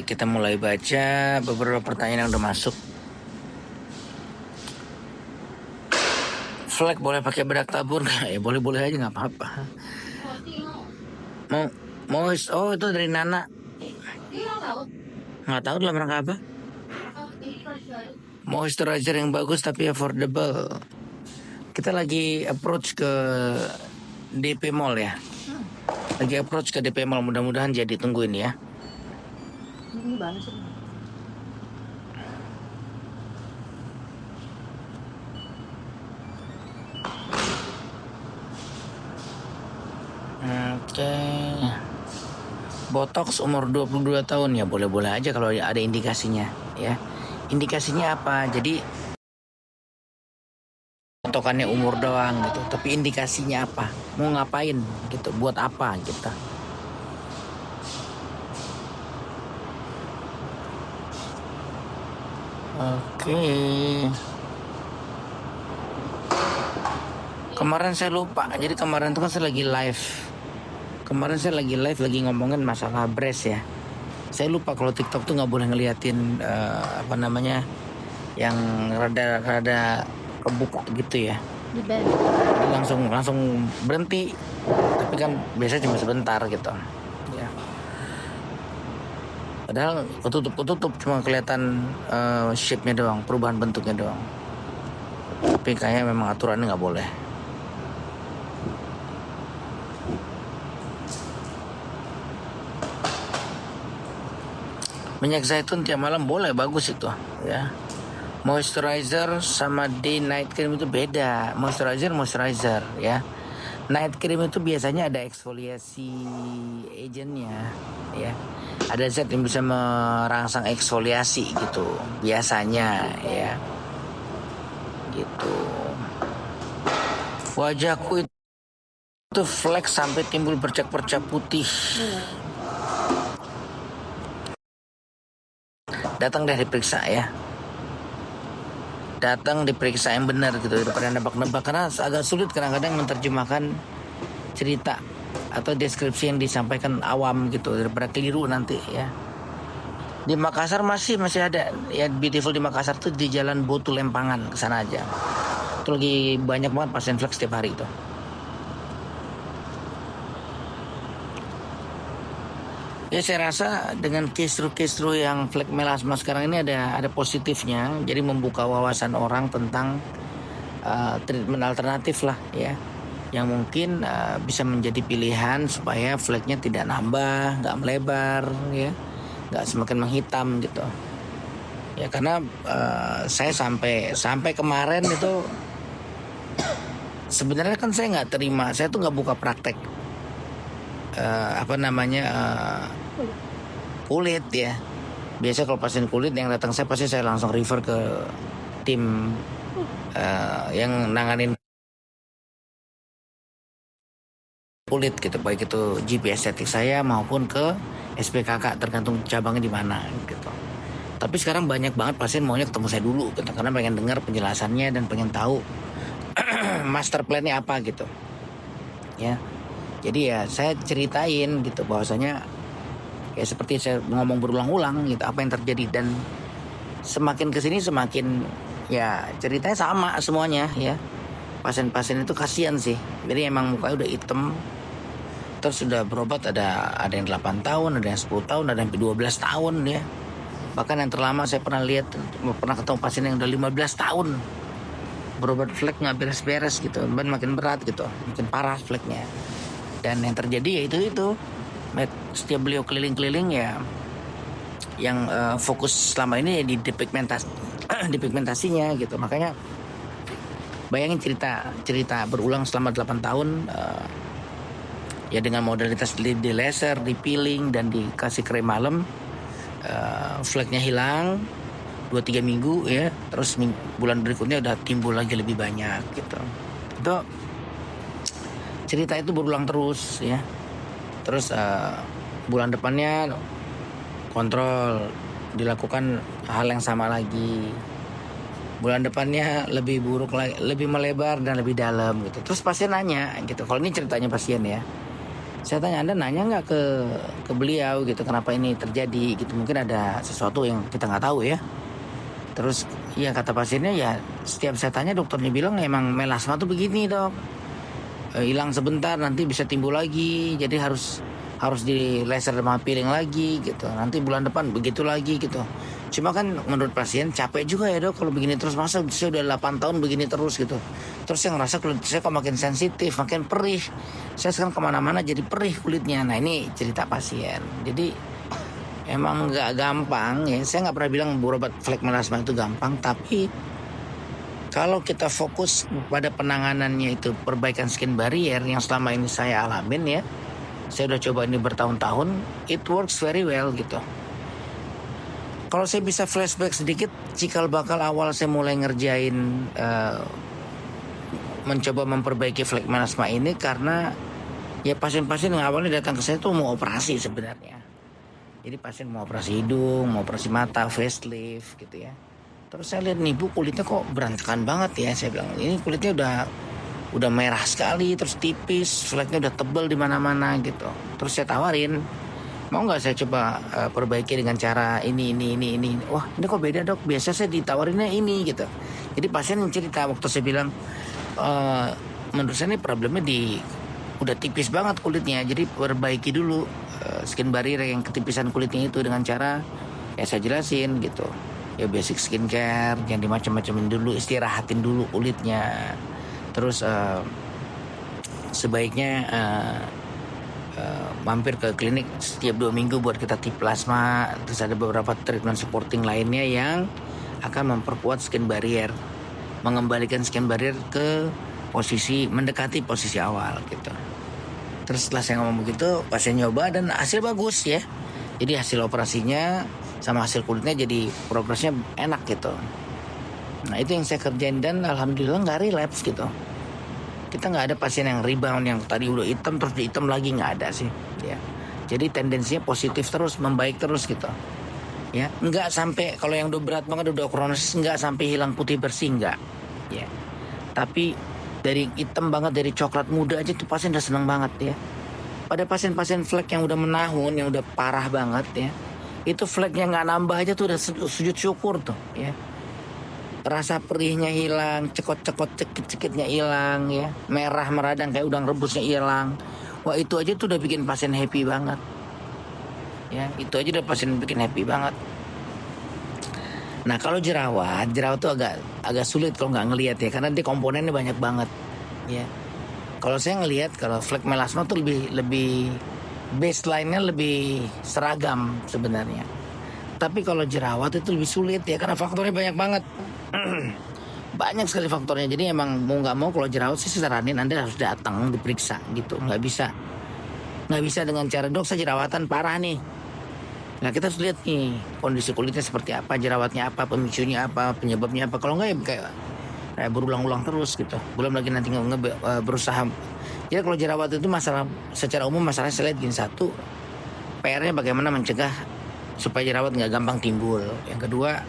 Kita mulai baca beberapa pertanyaan yang udah masuk. Flag boleh pakai bedak tabur nggak? Ya boleh-boleh aja, nggak apa-apa. Mau oh itu dari Nana. Nggak tahu dalam rangka apa. Moisturizer yang bagus tapi affordable. Kita lagi approach ke DP Mall ya. Lagi approach ke DP Mall, mudah-mudahan jadi, tungguin ya. Ini banget sih. Oke. Botox umur 22 tahun ya boleh-boleh aja kalau ada indikasinya ya. Indikasinya apa? Jadi botokannya umur doang gitu, tapi indikasinya apa? Mau ngapain gitu? Buat apa gitu? Oke. Kemarin saya lupa. Jadi kemarin itu kan saya lagi live. Lagi ngomongin masalah breast ya. Saya lupa kalau TikTok tuh nggak boleh ngeliatin yang rada kebuka gitu ya. Di band. Jadi langsung berhenti. Tapi kan biasanya cuma sebentar gitu. Ya. Padahal ketutup cuma kelihatan shape-nya doang, perubahan bentuknya doang. Tapi kayaknya memang aturannya nggak boleh. Minyak zaitun tiap malam boleh, bagus itu ya. Moisturizer sama day night cream itu beda. Moisturizer ya. Night cream itu biasanya ada eksfoliasi agentnya ya. Ada zat yang bisa merangsang eksfoliasi gitu biasanya ya. Gitu. Wajahku itu flek sampai timbul bercak-bercak putih. Datang deh diperiksa ya. Datang diperiksa yang benar gitu daripada nebak-nebak, karena agak sulit kadang-kadang menerjemahkan cerita atau deskripsi yang disampaikan awam gitu, daripada keliru nanti ya. Di Makassar masih ada ya. Beautiful di Makassar tuh di Jalan Botu Lempangan, kesana aja. Itu lagi banyak banget pasien flek setiap hari itu. Ya saya rasa dengan kisru yang flek melasma sekarang ini ada positifnya. Jadi membuka wawasan orang tentang treatment alternatif lah ya, yang mungkin bisa menjadi pilihan supaya fleknya tidak nambah, nggak melebar ya, nggak semakin menghitam gitu. Ya karena saya sampai kemarin itu sebenarnya kan saya nggak terima, saya tuh nggak buka praktek kulit ya. Biasa kalau pasien kulit yang datang saya pasti saya langsung refer ke tim yang nanganin kulit gitu, baik itu GP estetik saya maupun ke SPKK, tergantung cabangnya di mana gitu. Tapi sekarang banyak banget pasien maunya ketemu saya dulu gitu, karena pengen dengar penjelasannya dan pengen tahu master plan-nya apa gitu ya. Jadi ya saya ceritain gitu bahwasanya ya seperti saya ngomong berulang-ulang gitu apa yang terjadi, dan semakin kesini semakin ya ceritanya sama semuanya ya. Pasien-pasien itu kasihan sih. Jadi emang mukanya udah hitam, terus sudah berobat ada yang 8 tahun, ada yang 10 tahun, ada yang 12 tahun ya. Bahkan yang terlama saya pernah ketemu pasien yang udah 15 tahun berobat flek nggak beres-beres gitu, dan makin berat gitu, makin parah fleknya. Dan yang terjadi ya itu setiap beliau keliling-keliling ya, yang fokus selama ini ya di depigmentasinya gitu. Makanya bayangin cerita berulang selama 8 tahun ya, dengan modalitas di laser, di peeling, dan dikasih krim malam, fleknya hilang 2-3 minggu ya, terus bulan berikutnya udah timbul lagi lebih banyak gitu. Itu cerita itu berulang terus ya. Terus bulan depannya kontrol, dilakukan hal yang sama lagi. Bulan depannya lebih buruk lagi, lebih melebar dan lebih dalam gitu. Terus pasien nanya gitu, kalau ini ceritanya pasien ya, Saya tanya, Anda nanya nggak ke beliau gitu, kenapa ini terjadi gitu, mungkin ada sesuatu yang kita nggak tahu ya. Terus ya kata pasiennya, ya setiap saya tanya dokternya bilang emang melasma tuh begini dok, hilang sebentar nanti bisa timbul lagi, jadi harus di laser sama peeling lagi gitu, nanti bulan depan begitu lagi gitu. Cuma kan menurut pasien capek juga ya dok kalau begini terus, masa saya udah 8 tahun begini terus gitu. Terus saya ngerasa kulit saya kok makin sensitif, makin perih, saya sekarang kemana-mana jadi perih kulitnya. Nah ini cerita pasien. Jadi emang nggak gampang ya, saya nggak pernah bilang berobat flek melasma itu gampang, tapi kalau kita fokus pada penanganannya itu perbaikan skin barrier yang selama ini saya alamin ya, saya udah coba ini bertahun-tahun, it works very well gitu. Kalau saya bisa flashback sedikit, cikal bakal awal saya mulai ngerjain mencoba memperbaiki flek melasma ini karena ya pasien-pasien yang awalnya datang ke saya tuh mau operasi sebenarnya. Jadi pasien mau operasi hidung, mau operasi mata, facelift gitu ya. Terus saya lihat nih bu, kulitnya kok berantakan banget ya. Saya bilang ini kulitnya udah merah sekali, terus tipis, fleknya udah tebel di mana-mana gitu. Terus saya tawarin, mau nggak saya coba perbaiki dengan cara ini. Wah ini kok beda dok, biasa saya ditawarinnya ini gitu. Jadi pasien yang cerita waktu saya bilang, menurut saya ini problemnya udah tipis banget kulitnya, jadi perbaiki dulu skin barrier yang ketipisan kulitnya itu dengan cara ya saya jelasin gitu. Ya basic skincare, yang dimacam-macamin dulu, istirahatin dulu kulitnya. Terus sebaiknya mampir ke klinik setiap 2 minggu buat kita tip plasma. Terus ada beberapa treatment supporting lainnya yang akan memperkuat skin barrier, mengembalikan skin barrier ke mendekati posisi awal gitu. Terus setelah saya ngomong begitu, pasien nyoba dan hasil bagus ya. Jadi hasil operasinya sama hasil kulitnya jadi progresnya enak gitu. Nah itu yang saya kerjain dan alhamdulillah nggak relapse gitu. Kita nggak ada pasien yang rebound yang tadi udah hitam terus hitam lagi, nggak ada sih ya. Jadi tendensinya positif terus, membaik terus gitu ya. Nggak sampai kalau yang udah berat banget udah kronis nggak sampai hilang putih bersih, nggak ya. Tapi dari hitam banget, dari coklat muda aja tuh pasien udah seneng banget ya. Pada pasien-pasien flek yang udah menahun, yang udah parah banget ya, itu fleknya nggak nambah aja tuh udah sujud syukur tuh ya. Rasa perihnya hilang, cekot-cekot cekit-cekitnya hilang ya, merah meradang kayak udang rebusnya hilang. Wah itu aja tuh udah bikin pasien happy banget ya, itu aja udah pasien bikin happy banget. Nah kalau jerawat tuh agak sulit kalau nggak ngelihat ya, karena dia komponennya banyak banget ya. Kalau saya ngelihat kalau flek melasma tuh lebih baseline-nya lebih seragam sebenarnya. Tapi kalau jerawat itu lebih sulit ya, karena faktornya banyak banget. Banyak sekali faktornya. Jadi emang mau nggak mau kalau jerawat sih saranin Anda harus datang diperiksa gitu. Nggak bisa dengan cara dok saya jerawatan parah nih. Nah kita harus lihat nih kondisi kulitnya seperti apa, jerawatnya apa, pemicunya apa, penyebabnya apa. Kalau nggak ya kayak berulang-ulang terus gitu. Belum lagi nanti berusaha. Jadi kalau jerawat itu masalah secara umum, masalahnya saya lihat gini, satu, PR-nya bagaimana mencegah supaya jerawat nggak gampang timbul. Yang kedua,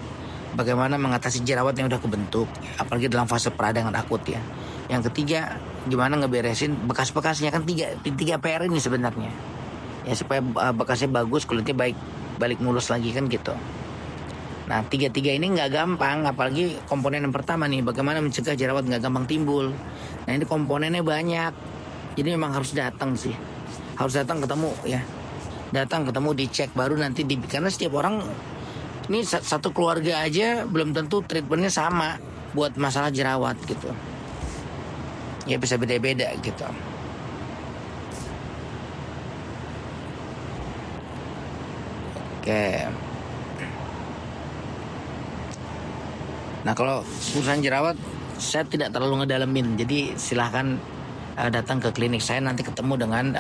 bagaimana mengatasi jerawat yang udah kebentuk, apalagi dalam fase peradangan akut ya. Yang ketiga, gimana ngeberesin bekas-bekasnya, kan tiga PR ini sebenarnya. Ya supaya bekasnya bagus, kulitnya balik mulus lagi kan gitu. Nah tiga ini nggak gampang, apalagi komponen yang pertama nih, bagaimana mencegah jerawat nggak gampang timbul. Nah ini komponennya banyak, jadi memang harus datang sih, harus datang ketemu ya, datang ketemu dicek baru nanti karena setiap orang ini satu keluarga aja belum tentu treatmentnya sama buat masalah jerawat gitu. Ya bisa beda-beda gitu. Oke. Nah kalau urusan jerawat saya tidak terlalu ngedalamin, jadi silahkan datang ke klinik saya, nanti ketemu dengan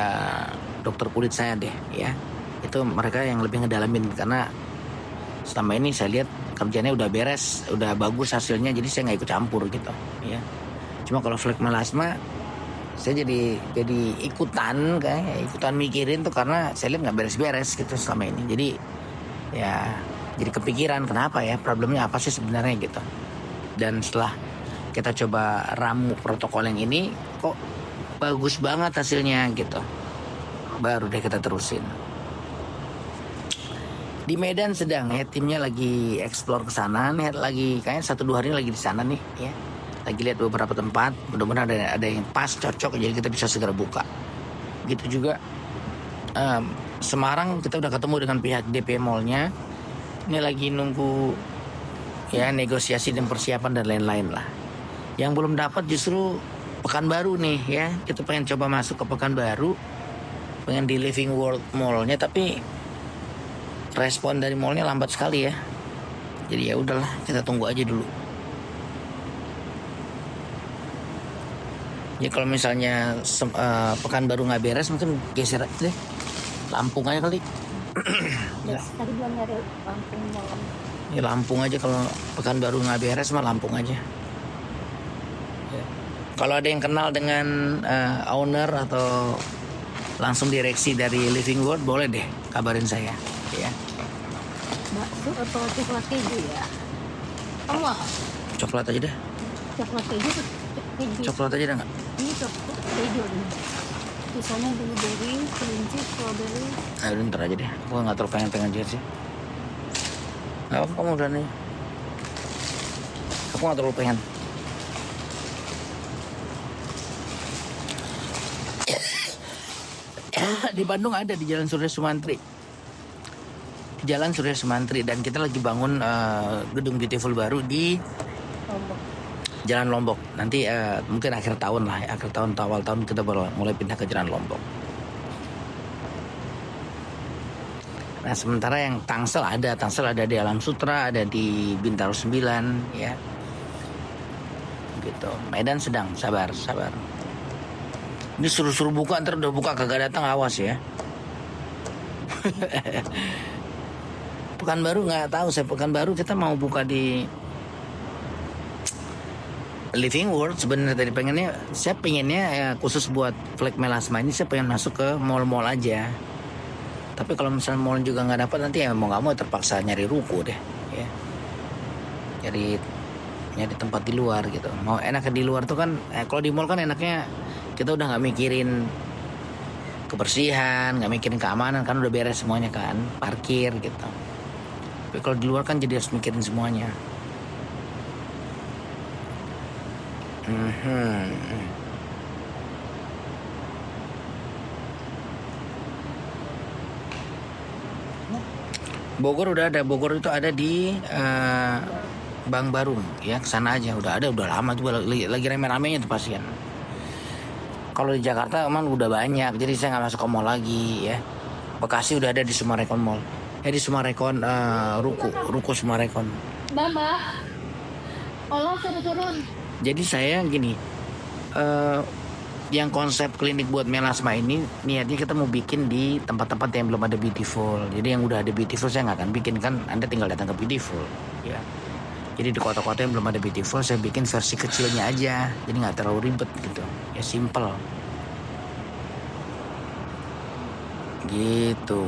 dokter kulit saya deh ya. Itu mereka yang lebih ngedalamin, karena selama ini saya lihat kerjanya udah beres, udah bagus hasilnya, jadi saya nggak ikut campur gitu ya. Cuma kalau flek melasma saya jadi ikutan mikirin tuh, karena saya lihat nggak beres-beres gitu selama ini. Jadi ya jadi kepikiran kenapa ya, problemnya apa sih sebenarnya gitu. Dan setelah kita coba ramu protokol yang ini, kok bagus banget hasilnya gitu. baru deh kita terusin. Di Medan sedang ya, timnya lagi explore ke sana nih, lagi kayaknya 1-2 hari lagi di sana nih ya. Lagi lihat beberapa tempat, mudah-mudahan ada yang pas cocok jadi kita bisa segera buka. Gitu juga Semarang kita udah ketemu dengan pihak DP Mall-nya. Ini lagi nunggu ya negosiasi dan persiapan dan lain-lain lah. Yang belum dapat justru Pekanbaru nih ya. Kita pengen coba masuk ke Pekanbaru, pengen di Living World Mall-nya, tapi respon dari mallnya lambat sekali ya. Jadi ya udahlah, kita tunggu aja dulu. Ya kalau misalnya Pekanbaru nggak beres, mungkin geser aja deh. Lampung aja kali. Ya. Tadi bilang dari Lampung malam. Ya Lampung aja, kalau Pekanbaru nggak beres mah Lampung aja. Ya. Kalau ada yang kenal dengan owner atau langsung direksi dari Living World, boleh deh kabarin saya. Ya. Bakso atau coklat keju ya? Kamu apa? Coklat aja deh. Coklat keju atau keju? Coklat aja dah nggak? Ini coklat keju nih. Sisanya blueberry, kelinci, strawberry. Ayo ntar aja deh. Gue nggak terlalu pengen juga sih. Nggak apa, kamu udah nih. Aku nggak terlalu pengen. Di Bandung ada di Jalan Surya Sumantri. Jalan Surya Sumantri, dan kita lagi bangun gedung beautiful baru di Lombok. Jalan Lombok. Nanti mungkin akhir tahun lah, akhir tahun atau awal tahun kita baru mulai pindah ke Jalan Lombok. Nah sementara yang Tangsel ada di Alam Sutra, ada di Bintaro 9 ya. Gitu. Medan sedang, sabar. Ini suruh buka, ntar udah buka kagak datang, awas ya. Pekanbaru nggak tahu saya. Pekanbaru kita mau buka di Living World sebenarnya. Tadi saya pengennya ya, khusus buat Flag Melasma ini saya pengen masuk ke mall-mall aja. Tapi kalau misalnya mall juga nggak dapat, nanti ya mau nggak mau terpaksa nyari ruko deh ya. Nyari tempat di luar gitu. Mau enaknya di luar tuh kan kalau di mall kan enaknya kita udah nggak mikirin kebersihan, nggak mikirin keamanan, kan udah beres semuanya kan, parkir gitu. Tapi kalau di luar kan jadi harus mikirin semuanya. Bogor udah ada. Bogor itu ada di Bang Barung ya, kesana aja udah lama tuh, lagi rame-ramenya tuh pasien. Kalau di Jakarta emang udah banyak, jadi saya nggak masuk ke mall lagi ya. Bekasi udah ada di Sumarekon Mall. Di Sumarekon Ruko Sumarekon. Mbak, Allah turun. Jadi saya gini, yang konsep klinik buat melasma ini niatnya kita mau bikin di tempat-tempat yang belum ada beautiful. Jadi yang udah ada beautiful saya nggak akan bikin, kan Anda tinggal datang ke beautiful ya. Jadi di kota-kota yang belum ada beautiful saya bikin versi kecilnya aja, jadi nggak terlalu ribet gitu ya, simple gitu.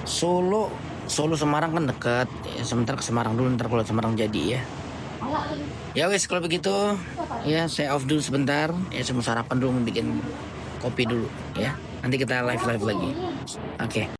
Solo Semarang kan dekat ya, sebentar ke Semarang dulu, ntar kalau Semarang jadi ya. Ya wes kalau begitu ya, saya off dulu sebentar ya, saya mau sarapan dulu, bikin kopi dulu ya. Nanti kita live lagi. Oke.